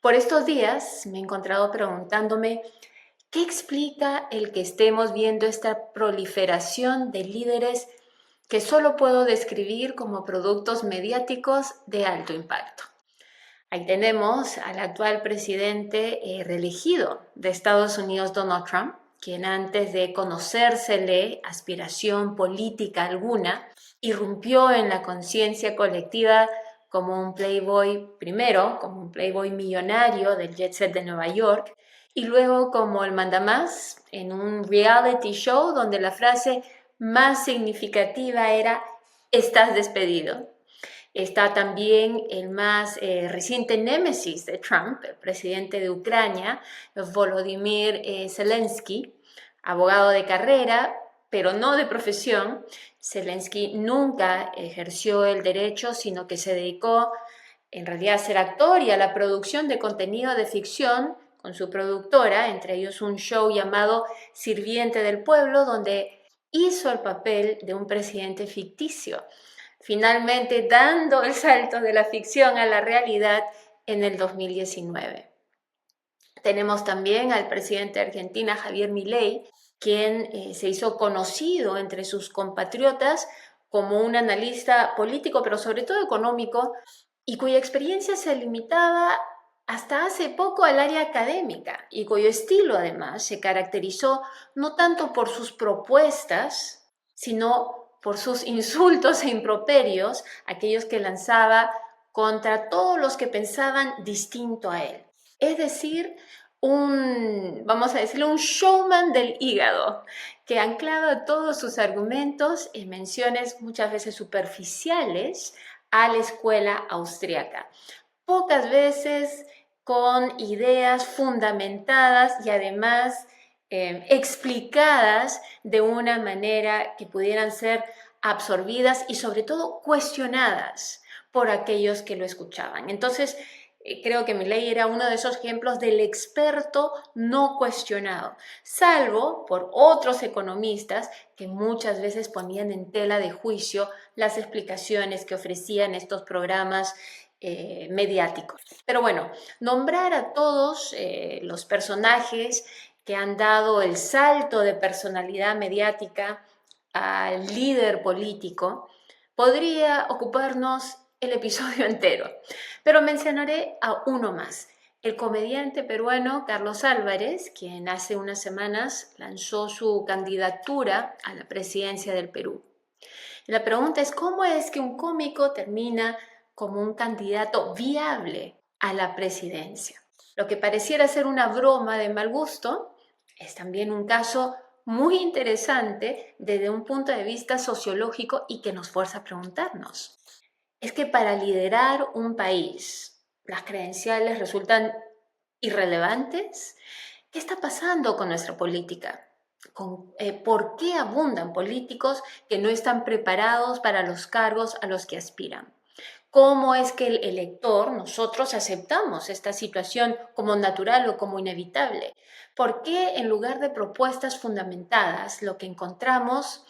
Por estos días me he encontrado preguntándome qué explica el que estemos viendo esta proliferación de líderes que solo puedo describir como productos mediáticos de alto impacto. Ahí tenemos al actual presidente reelegido de Estados Unidos, Donald Trump, quien antes de conocérsele aspiración política alguna, irrumpió en la conciencia colectiva como un playboy, primero como un playboy millonario del jet set de Nueva York, y luego como el mandamás en un reality show donde la frase más significativa era "estás despedido". Está también el más reciente némesis de Trump, el presidente de Ucrania, Volodymyr Zelensky, abogado de carrera, pero no de profesión. Zelensky nunca ejerció el derecho, sino que se dedicó en realidad a ser actor y a la producción de contenido de ficción con su productora, entre ellos un show llamado Sirviente del Pueblo, donde hizo el papel de un presidente ficticio, finalmente dando el salto de la ficción a la realidad en el 2019. Tenemos también al presidente de Argentina, Javier Milei, quien se hizo conocido entre sus compatriotas como un analista político, pero sobre todo económico, y cuya experiencia se limitaba hasta hace poco al área académica y cuyo estilo además se caracterizó no tanto por sus propuestas, sino por sus insultos e improperios, aquellos que lanzaba contra todos los que pensaban distinto a él. Es decir, vamos a decirlo, un showman del hígado, que anclaba todos sus argumentos en menciones muchas veces superficiales a la escuela austriaca. Pocas veces con ideas fundamentadas y además explicadas de una manera que pudieran ser absorbidas y sobre todo cuestionadas por aquellos que lo escuchaban. Entonces, creo que Milei era uno de esos ejemplos del experto no cuestionado, salvo por otros economistas que muchas veces ponían en tela de juicio las explicaciones que ofrecían estos programas mediáticos. Pero bueno, nombrar a todos los personajes que han dado el salto de personalidad mediática al líder político podría ocuparnos el episodio entero, pero mencionaré a uno más, el comediante peruano Carlos Álvarez, quien hace unas semanas lanzó su candidatura a la presidencia del Perú. La pregunta es, ¿cómo es que un cómico termina como un candidato viable a la presidencia? Lo que pareciera ser una broma de mal gusto es también un caso muy interesante desde un punto de vista sociológico y que nos fuerza a preguntarnos. Es que para liderar un país, las credenciales resultan irrelevantes. ¿Qué está pasando con nuestra política? ¿Por qué abundan políticos que no están preparados para los cargos a los que aspiran? ¿Cómo es que el elector, nosotros aceptamos esta situación como natural o como inevitable? ¿Por qué en lugar de propuestas fundamentadas lo que encontramos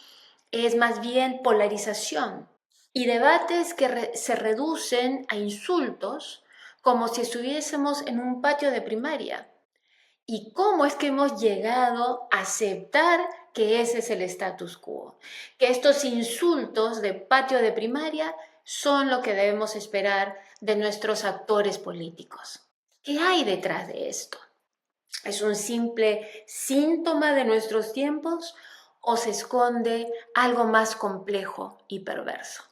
es más bien polarización y debates que se reducen a insultos como si estuviésemos en un patio de primaria? ¿Y cómo es que hemos llegado a aceptar que ese es el status quo? Que estos insultos de patio de primaria son lo que debemos esperar de nuestros actores políticos. ¿Qué hay detrás de esto? ¿Es un simple síntoma de nuestros tiempos o se esconde algo más complejo y perverso?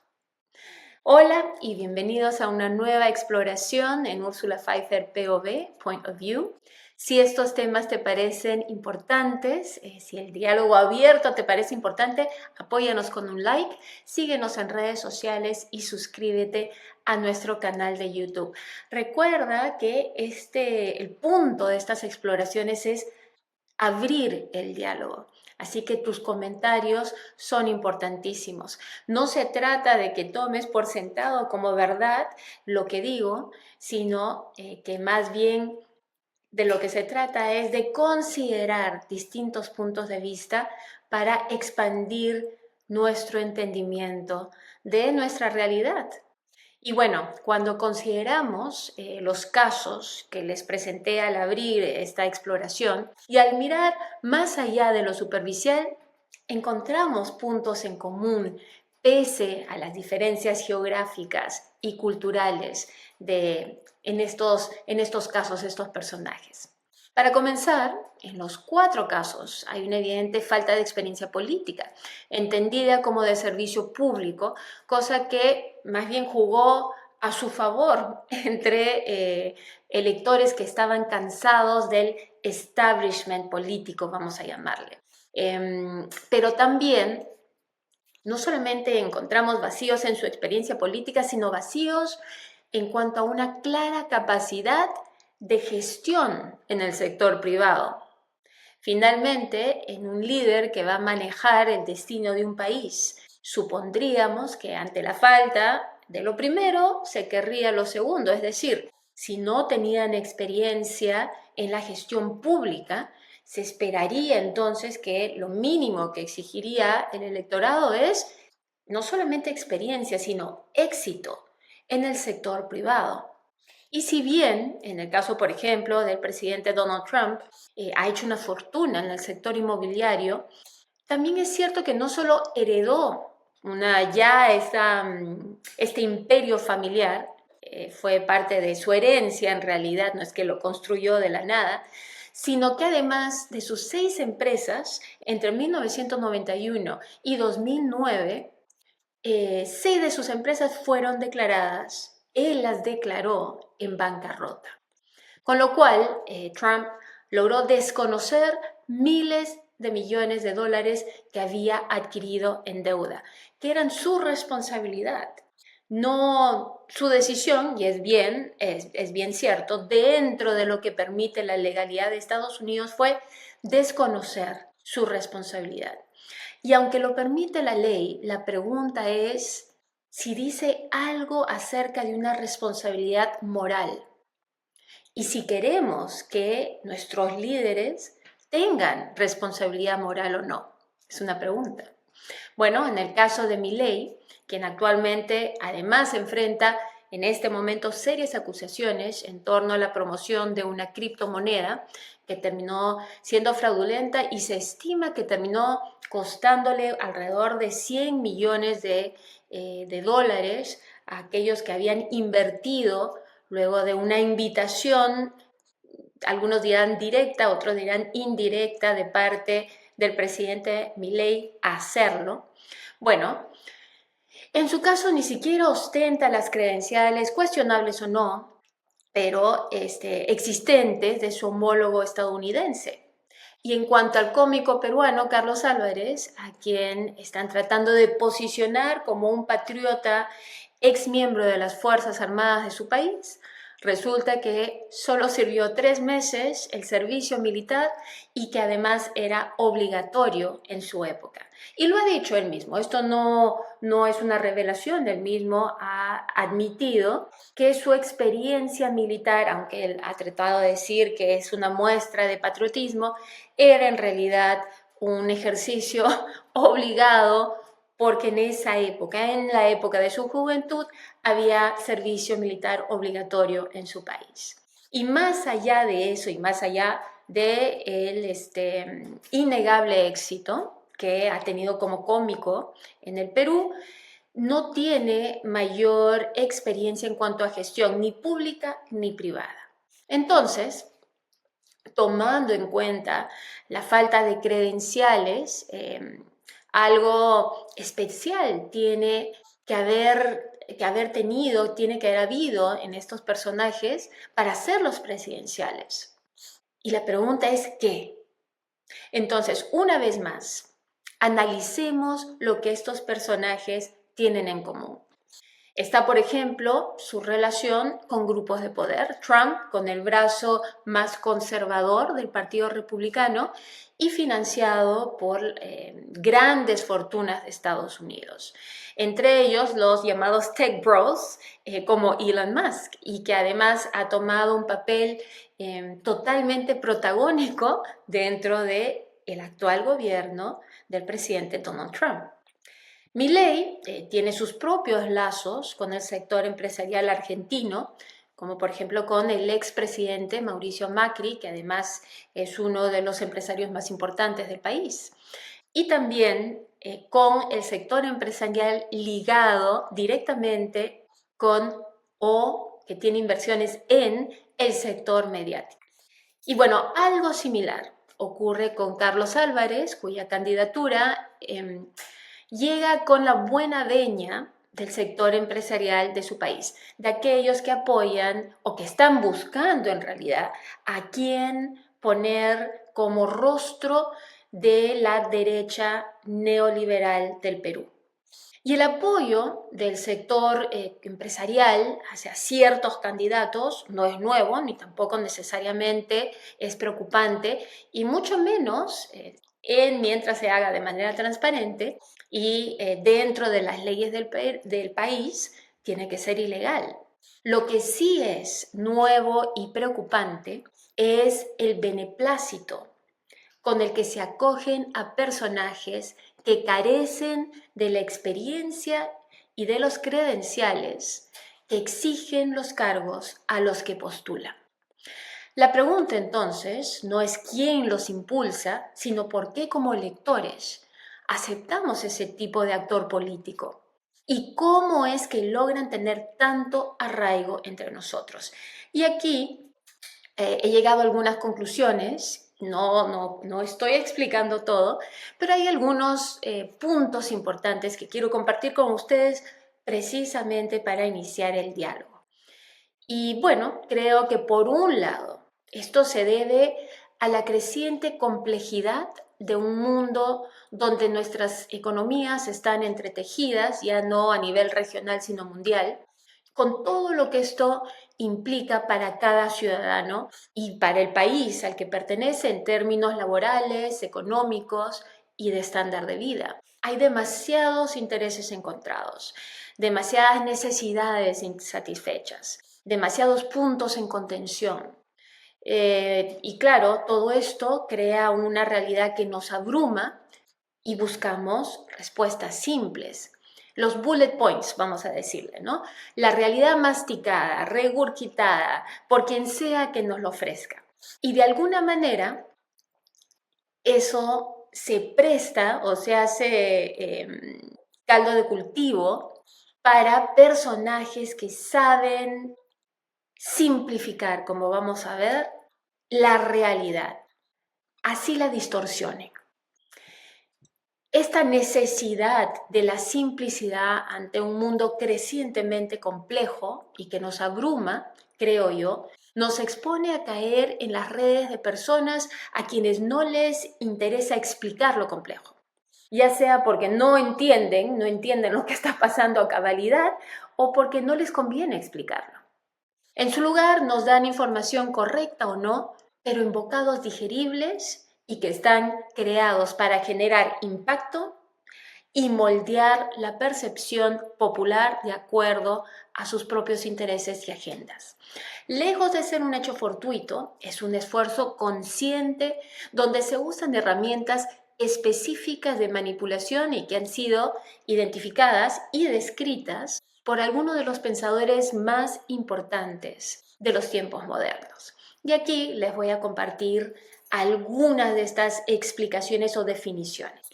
Hola y bienvenidos a una nueva exploración en Ursula Pfeiffer POV, Point of View. Si estos temas te parecen importantes, si el diálogo abierto te parece importante, apóyanos con un like, síguenos en redes sociales y suscríbete a nuestro canal de YouTube. Recuerda que el punto de estas exploraciones es abrir el diálogo. Así que tus comentarios son importantísimos. No se trata de que tomes por sentado como verdad lo que digo, sino que más bien de lo que se trata es de considerar distintos puntos de vista para expandir nuestro entendimiento de nuestra realidad Y bueno, cuando consideramos los casos que les presenté al abrir esta exploración y al mirar más allá de lo superficial, encontramos puntos en común pese a las diferencias geográficas y culturales en estos casos, estos personajes. Para comenzar, en los 4 casos hay una evidente falta de experiencia política, entendida como de servicio público, cosa que más bien jugó a su favor entre electores que estaban cansados del establishment político, vamos a llamarle. Pero también no solamente encontramos vacíos en su experiencia política, sino vacíos en cuanto a una clara capacidad de gestión en el sector privado. Finalmente, en un líder que va a manejar el destino de un país, supondríamos que ante la falta de lo primero se querría lo segundo, es decir, si no tenían experiencia en la gestión pública, se esperaría entonces que lo mínimo que exigiría el electorado es no solamente experiencia, sino éxito en el sector privado. Y si bien, en el caso, por ejemplo, del presidente Donald Trump, ha hecho una fortuna en el sector inmobiliario, también es cierto que no solo heredó este imperio familiar, fue parte de su herencia en realidad, no es que lo construyó de la nada, sino que además de sus 6 empresas, entre 1991 y 2009, 6 de sus empresas fueron declaradas, él las declaró en bancarrota. Con lo cual, Trump logró desconocer miles de millones de dólares que había adquirido en deuda, que eran su responsabilidad, no su decisión, y es bien cierto, dentro de lo que permite la legalidad de Estados Unidos fue desconocer su responsabilidad. Y aunque lo permite la ley, la pregunta es si dice algo acerca de una responsabilidad moral. Y si queremos que nuestros líderes tengan responsabilidad moral o no. Es una pregunta. Bueno, en el caso de Milei, quien actualmente además enfrenta en este momento serias acusaciones en torno a la promoción de una criptomoneda que terminó siendo fraudulenta y se estima que terminó costándole alrededor de 100 millones de dólares a aquellos que habían invertido luego de una invitación, algunos dirán directa, otros dirán indirecta, de parte del presidente Milei a hacerlo. Bueno, en su caso ni siquiera ostenta las credenciales, cuestionables o no, pero existentes de su homólogo estadounidense. Y en cuanto al cómico peruano Carlos Álvarez, a quien están tratando de posicionar como un patriota ex miembro de las Fuerzas Armadas de su país, resulta que solo sirvió 3 meses el servicio militar y que además era obligatorio en su época. Y lo ha dicho él mismo, esto no es una revelación, él mismo ha admitido que su experiencia militar, aunque él ha tratado de decir que es una muestra de patriotismo, era en realidad un ejercicio obligado porque en esa época, en la época de su juventud, había servicio militar obligatorio en su país. Y más allá de eso y más allá del innegable éxito que ha tenido como cómico en el Perú, no tiene mayor experiencia en cuanto a gestión ni pública ni privada. Entonces, tomando en cuenta la falta de credenciales, algo especial tiene que haber tenido, tiene que haber habido en estos personajes para ser los presidenciales. Y la pregunta es ¿qué? Entonces, una vez más, analicemos lo que estos personajes tienen en común. Está, por ejemplo, su relación con grupos de poder, Trump con el brazo más conservador del Partido Republicano y financiado por grandes fortunas de Estados Unidos. Entre ellos los llamados tech bros, como Elon Musk, y que además ha tomado un papel totalmente protagónico dentro del actual gobierno del presidente Donald Trump. Milei tiene sus propios lazos con el sector empresarial argentino, como por ejemplo con el expresidente Mauricio Macri, que además es uno de los empresarios más importantes del país, y también con el sector empresarial ligado directamente con o que tiene inversiones en el sector mediático. Y bueno, algo similar ocurre con Carlos Álvarez, cuya candidatura llega con la buena veña del sector empresarial de su país, de aquellos que apoyan o que están buscando en realidad a quién poner como rostro de la derecha neoliberal del Perú. Y el apoyo del sector empresarial hacia ciertos candidatos no es nuevo, ni tampoco necesariamente es preocupante, y mucho menos mientras se haga de manera transparente y dentro de las leyes del país, tiene que ser ilegal. Lo que sí es nuevo y preocupante es el beneplácito con el que se acogen a personajes que carecen de la experiencia y de los credenciales que exigen los cargos a los que postulan. La pregunta entonces no es quién los impulsa, sino por qué como electores aceptamos ese tipo de actor político y cómo es que logran tener tanto arraigo entre nosotros. Y aquí he llegado a algunas conclusiones. No estoy explicando todo, pero hay algunos puntos importantes que quiero compartir con ustedes precisamente para iniciar el diálogo. Y bueno, creo que por un lado, esto se debe a la creciente complejidad de un mundo donde nuestras economías están entretejidas, ya no a nivel regional, sino mundial, con todo lo que esto implica para cada ciudadano y para el país al que pertenece en términos laborales, económicos y de estándar de vida. Hay demasiados intereses encontrados, demasiadas necesidades insatisfechas, demasiados puntos en contención. Y claro, todo esto crea una realidad que nos abruma y buscamos respuestas simples. Los bullet points, vamos a decirle, ¿no? La realidad masticada, regurgitada, por quien sea que nos lo ofrezca. Y de alguna manera, eso se presta o se hace caldo de cultivo para personajes que saben simplificar, como vamos a ver, la realidad. Así la distorsionen. Esta necesidad de la simplicidad ante un mundo crecientemente complejo y que nos abruma, creo yo, nos expone a caer en las redes de personas a quienes no les interesa explicar lo complejo, ya sea porque no entienden lo que está pasando a cabalidad o porque no les conviene explicarlo. En su lugar nos dan información correcta o no, pero en bocados digeribles y que están creados para generar impacto y moldear la percepción popular de acuerdo a sus propios intereses y agendas. Lejos de ser un hecho fortuito, es un esfuerzo consciente donde se usan herramientas específicas de manipulación y que han sido identificadas y descritas por algunos de los pensadores más importantes de los tiempos modernos. Y aquí les voy a compartir algunas de estas explicaciones o definiciones.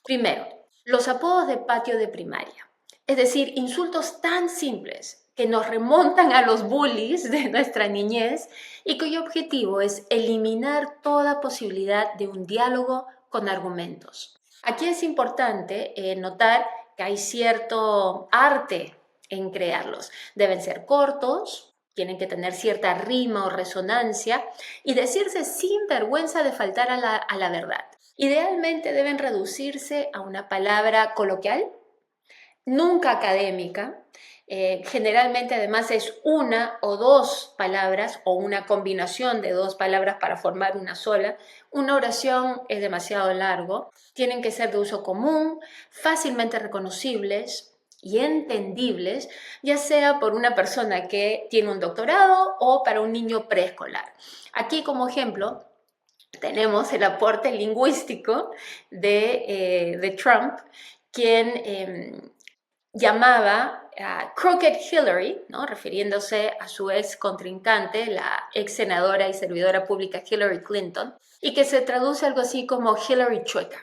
Primero, los apodos de patio de primaria, es decir, insultos tan simples que nos remontan a los bullies de nuestra niñez y cuyo objetivo es eliminar toda posibilidad de un diálogo con argumentos. Aquí es importante notar que hay cierto arte en crearlos. Deben ser cortos, tienen que tener cierta rima o resonancia y decirse sin vergüenza de faltar a la verdad. Idealmente deben reducirse a una palabra coloquial, nunca académica. Generalmente además es una o dos palabras o una combinación de dos palabras para formar una sola. Una oración es demasiado largo. Tienen que ser de uso común, fácilmente reconocibles y entendibles, ya sea por una persona que tiene un doctorado o para un niño preescolar. Aquí como ejemplo tenemos el aporte lingüístico de Trump, quien llamaba a Crooked Hillary, ¿no? Refiriéndose a su ex contrincante, la ex senadora y servidora pública Hillary Clinton, y que se traduce algo así como Hillary chueca,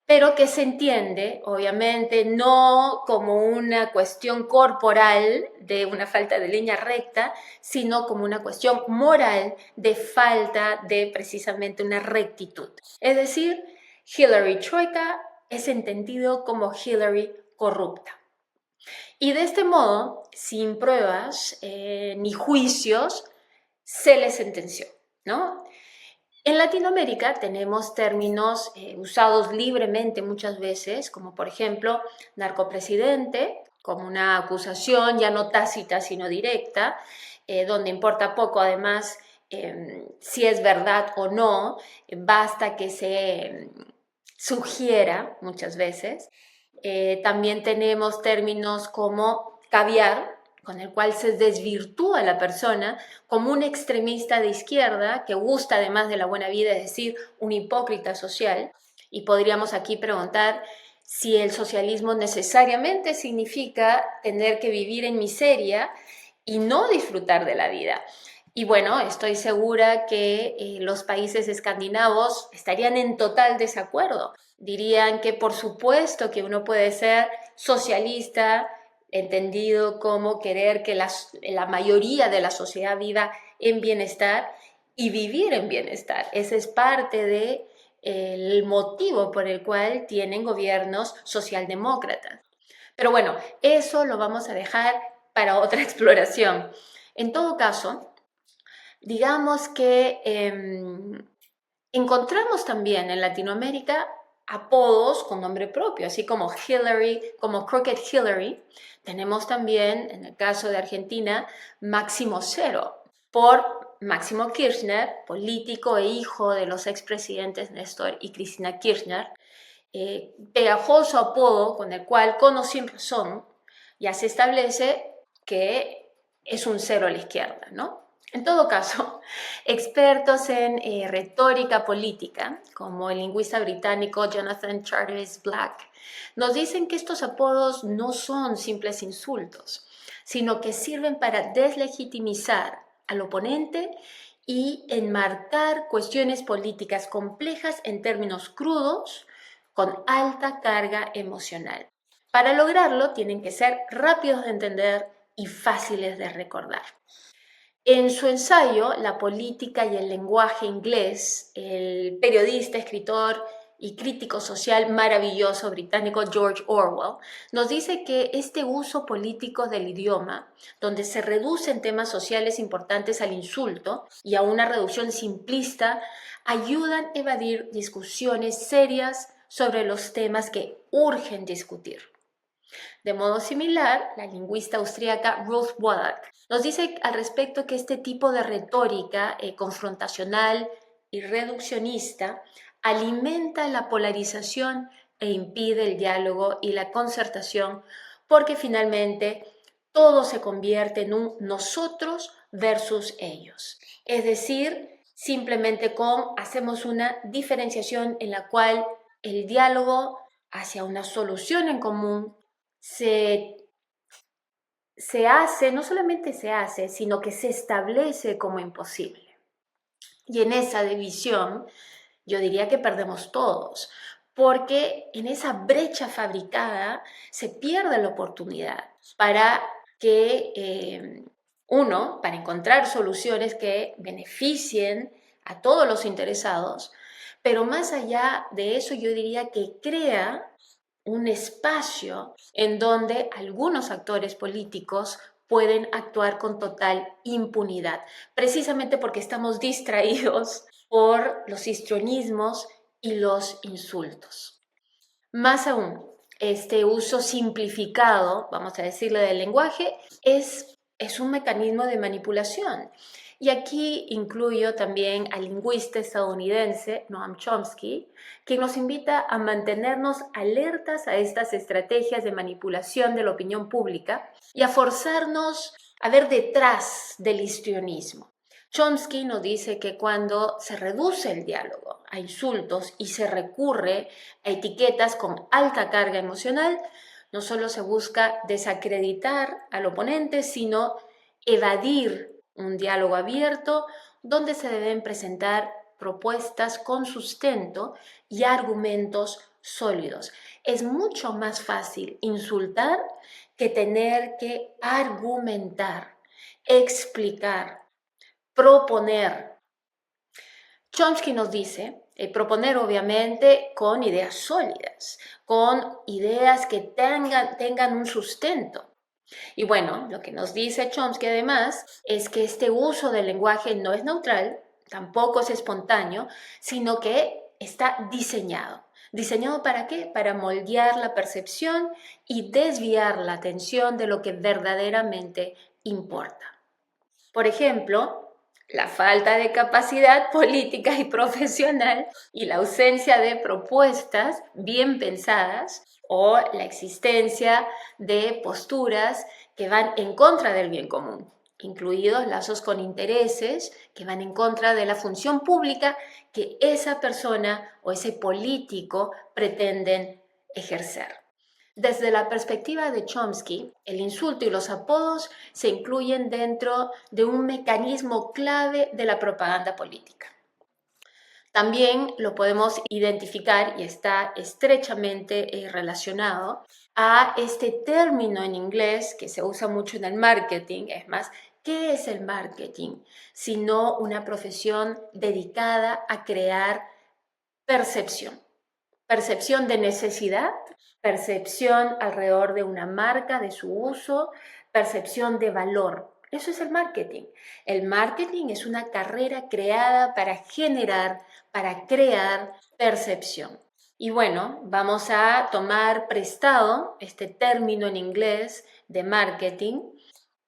pero que se entiende, obviamente, no como una cuestión corporal de una falta de línea recta, sino como una cuestión moral de falta de precisamente una rectitud. Es decir, Hillary chueca es entendido como Hillary corrupta. Y de este modo, sin pruebas ni juicios, se le sentenció, ¿no? En Latinoamérica tenemos términos usados libremente muchas veces, como por ejemplo narcopresidente, como una acusación ya no tácita sino directa, donde importa poco además si es verdad o no, basta que se sugiera muchas veces. También tenemos términos como caviar, con el cual se desvirtúa a la persona como un extremista de izquierda que gusta además de la buena vida, es decir, un hipócrita social. Y podríamos aquí preguntar si el socialismo necesariamente significa tener que vivir en miseria y no disfrutar de la vida. Y bueno, estoy segura que los países escandinavos estarían en total desacuerdo. Dirían que por supuesto que uno puede ser socialista, entendido como querer que la mayoría de la sociedad viva en bienestar y vivir en bienestar. Ese es parte del motivo por el cual tienen gobiernos socialdemócratas. Pero bueno, eso lo vamos a dejar para otra exploración. En todo caso, digamos que encontramos también en Latinoamérica apodos con nombre propio, así como Hillary, como Crooked Hillary. Tenemos también, en el caso de Argentina, Máximo Cero, por Máximo Kirchner, político e hijo de los expresidentes Néstor y Cristina Kirchner, pegajoso apodo con el cual, con o sin razón, ya se establece que es un cero a la izquierda, ¿no? En todo caso, expertos en retórica política, como el lingüista británico Jonathan Charles Black, nos dicen que estos apodos no son simples insultos, sino que sirven para deslegitimizar al oponente y enmarcar cuestiones políticas complejas en términos crudos, con alta carga emocional. Para lograrlo tienen que ser rápidos de entender y fáciles de recordar. En su ensayo La política y el lenguaje inglés, el periodista, escritor y crítico social maravilloso británico George Orwell nos dice que este uso político del idioma, donde se reducen temas sociales importantes al insulto y a una reducción simplista, ayudan a evadir discusiones serias sobre los temas que urgen discutir. De modo similar, la lingüista austríaca Ruth Wodak nos dice al respecto que este tipo de retórica confrontacional y reduccionista alimenta la polarización e impide el diálogo y la concertación porque finalmente todo se convierte en un nosotros versus ellos. Es decir, simplemente hacemos una diferenciación en la cual el diálogo hacia una solución en común se hace, no solamente se hace, sino que se establece como imposible. Y en esa división, yo diría que perdemos todos, porque en esa brecha fabricada se pierde la oportunidad para que para encontrar soluciones que beneficien a todos los interesados, pero más allá de eso, yo diría que crea un espacio en donde algunos actores políticos pueden actuar con total impunidad, precisamente porque estamos distraídos por los histrionismos y los insultos. Más aún, este uso simplificado, vamos a decirle, del lenguaje es un mecanismo de manipulación. Y aquí incluyo también al lingüista estadounidense Noam Chomsky, quien nos invita a mantenernos alertas a estas estrategias de manipulación de la opinión pública y a forzarnos a ver detrás del histrionismo. Chomsky nos dice que cuando se reduce el diálogo a insultos y se recurre a etiquetas con alta carga emocional, no solo se busca desacreditar al oponente, sino evadir un diálogo abierto donde se deben presentar propuestas con sustento y argumentos sólidos. Es mucho más fácil insultar que tener que argumentar, explicar, proponer. Chomsky nos dice, proponer obviamente con ideas sólidas, con ideas que tengan un sustento. Y bueno, lo que nos dice Chomsky además es que este uso del lenguaje no es neutral, tampoco es espontáneo, sino que está diseñado. ¿Diseñado para qué? Para moldear la percepción y desviar la atención de lo que verdaderamente importa. Por ejemplo, la falta de capacidad política y profesional y la ausencia de propuestas bien pensadas o la existencia de posturas que van en contra del bien común, incluidos lazos con intereses que van en contra de la función pública que esa persona o ese político pretenden ejercer. Desde la perspectiva de Chomsky, el insulto y los apodos se incluyen dentro de un mecanismo clave de la propaganda política. También lo podemos identificar y está estrechamente relacionado a este término en inglés que se usa mucho en el marketing. Es más, ¿qué es el marketing? Sino una profesión dedicada a crear percepción. Percepción de necesidad, percepción alrededor de una marca, de su uso, percepción de valor. Eso es el marketing. El marketing es una carrera creada para generar, para crear percepción. Y bueno, vamos a tomar prestado este término en inglés de marketing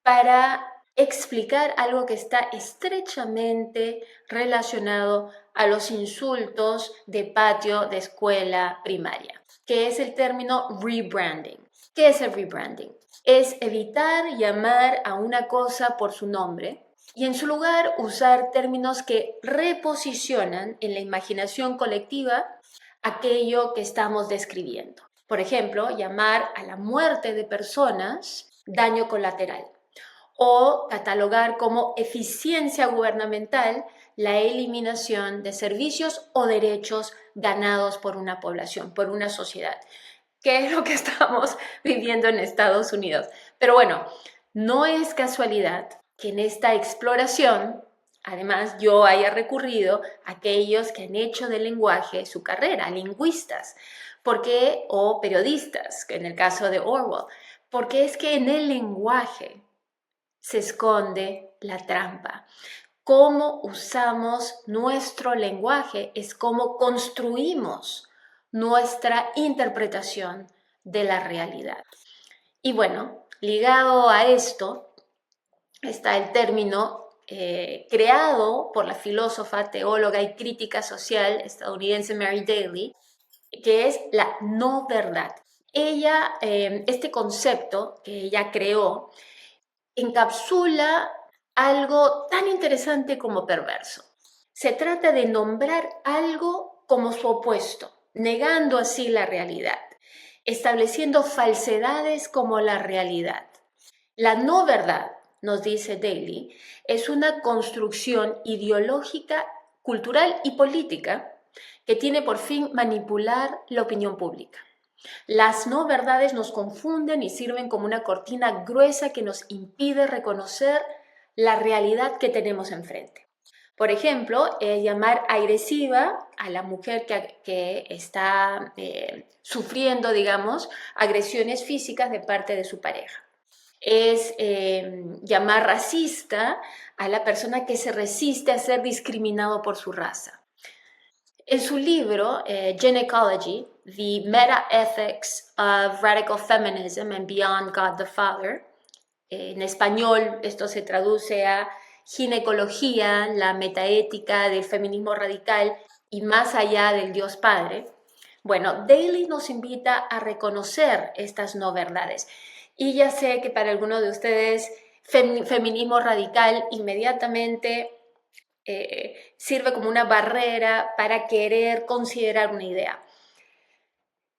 para explicar algo que está estrechamente relacionado a los insultos de patio de escuela primaria, que es el término rebranding. ¿Qué es el rebranding? Es evitar llamar a una cosa por su nombre y en su lugar usar términos que reposicionan en la imaginación colectiva aquello que estamos describiendo. Por ejemplo, llamar a la muerte de personas daño colateral o catalogar como eficiencia gubernamental la eliminación de servicios o derechos ganados por una población, por una sociedad, que es lo que estamos viviendo en Estados Unidos. Pero bueno, no es casualidad que en esta exploración, además, yo haya recurrido a aquellos que han hecho del lenguaje su carrera, lingüistas, o periodistas, en el caso de Orwell, porque es que en el lenguaje se esconde la trampa. Cómo usamos nuestro lenguaje es cómo construimos nuestra interpretación de la realidad. Y bueno, ligado a esto está el término creado por la filósofa, teóloga y crítica social estadounidense Mary Daly, que es la no verdad. Este concepto que ella creó, encapsula algo tan interesante como perverso. Se trata de nombrar algo como su opuesto, negando así la realidad, estableciendo falsedades como la realidad. La no verdad, nos dice Daly, es una construcción ideológica, cultural y política que tiene por fin manipular la opinión pública. Las no verdades nos confunden y sirven como una cortina gruesa que nos impide reconocer la realidad que tenemos enfrente. Por ejemplo, llamar agresiva a la mujer que está sufriendo, digamos, agresiones físicas de parte de su pareja. Es llamar racista a la persona que se resiste a ser discriminado por su raza. En su libro, Gynecology, The Meta-Ethics of Radical Feminism and Beyond God the Father, en español esto se traduce a ginecología, la metaética del feminismo radical y más allá del Dios Padre. Bueno, Daly nos invita a reconocer estas no verdades. Y ya sé que para algunos de ustedes feminismo radical inmediatamente sirve como una barrera para querer considerar una idea.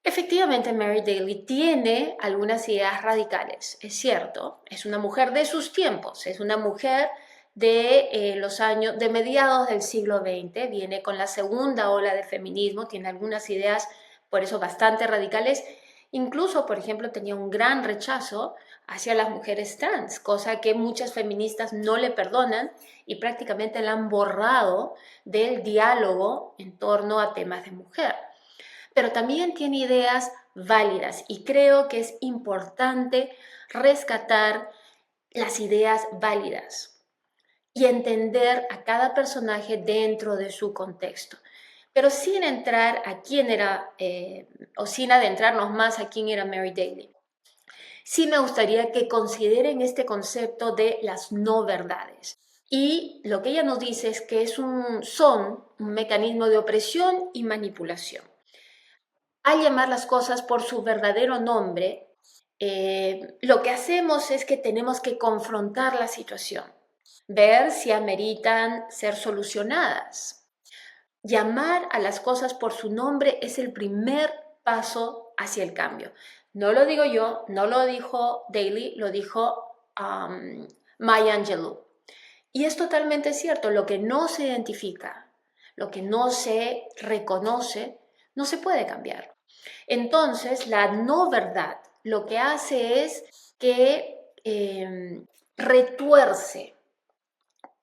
Efectivamente, Mary Daly tiene algunas ideas radicales, es cierto, es una mujer de sus tiempos, es una mujer de los años, de mediados del siglo XX, viene con la segunda ola de feminismo, tiene algunas ideas por eso bastante radicales, incluso, por ejemplo, tenía un gran rechazo hacia las mujeres trans, cosa que muchas feministas no le perdonan y prácticamente la han borrado del diálogo en torno a temas de mujer. Pero también tiene ideas válidas y creo que es importante rescatar las ideas válidas y entender a cada personaje dentro de su contexto, pero sin entrar a quién era, o sin adentrarnos más a quién era Mary Daly. Sí me gustaría que consideren este concepto de las no verdades. Y lo que ella nos dice es que son un mecanismo de opresión y manipulación. Al llamar las cosas por su verdadero nombre, lo que hacemos es que tenemos que confrontar la situación, ver si ameritan ser solucionadas. Llamar a las cosas por su nombre es el primer paso hacia el cambio. No lo digo yo, no lo dijo Daly, lo dijo Maya Angelou. Y es totalmente cierto, lo que no se identifica, lo que no se reconoce, no se puede cambiar. Entonces, la no verdad lo que hace es que retuerce,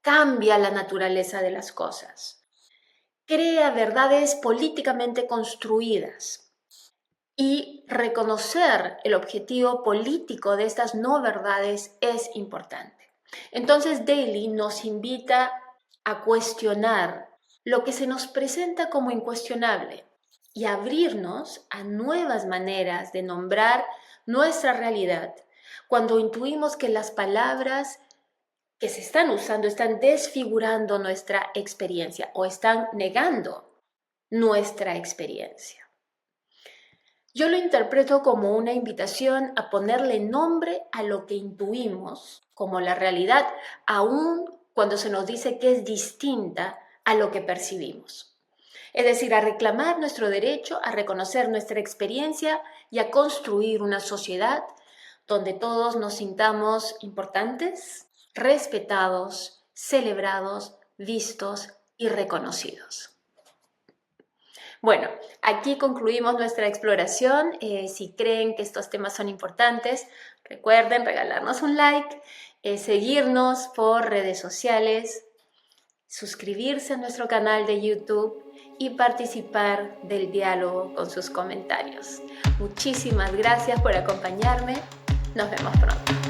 cambia la naturaleza de las cosas, crea verdades políticamente construidas y reconocer el objetivo político de estas no verdades es importante. Entonces, Daly nos invita a cuestionar lo que se nos presenta como incuestionable y abrirnos a nuevas maneras de nombrar nuestra realidad cuando intuimos que las palabras que se están usando están desfigurando nuestra experiencia o están negando nuestra experiencia. Yo lo interpreto como una invitación a ponerle nombre a lo que intuimos como la realidad, aun cuando se nos dice que es distinta a lo que percibimos. Es decir, a reclamar nuestro derecho a reconocer nuestra experiencia y a construir una sociedad donde todos nos sintamos importantes, respetados, celebrados, vistos y reconocidos. Bueno, aquí concluimos nuestra exploración. Si creen que estos temas son importantes, recuerden regalarnos un like, seguirnos por redes sociales, suscribirse a nuestro canal de YouTube y participar del diálogo con sus comentarios. Muchísimas gracias por acompañarme. Nos vemos pronto.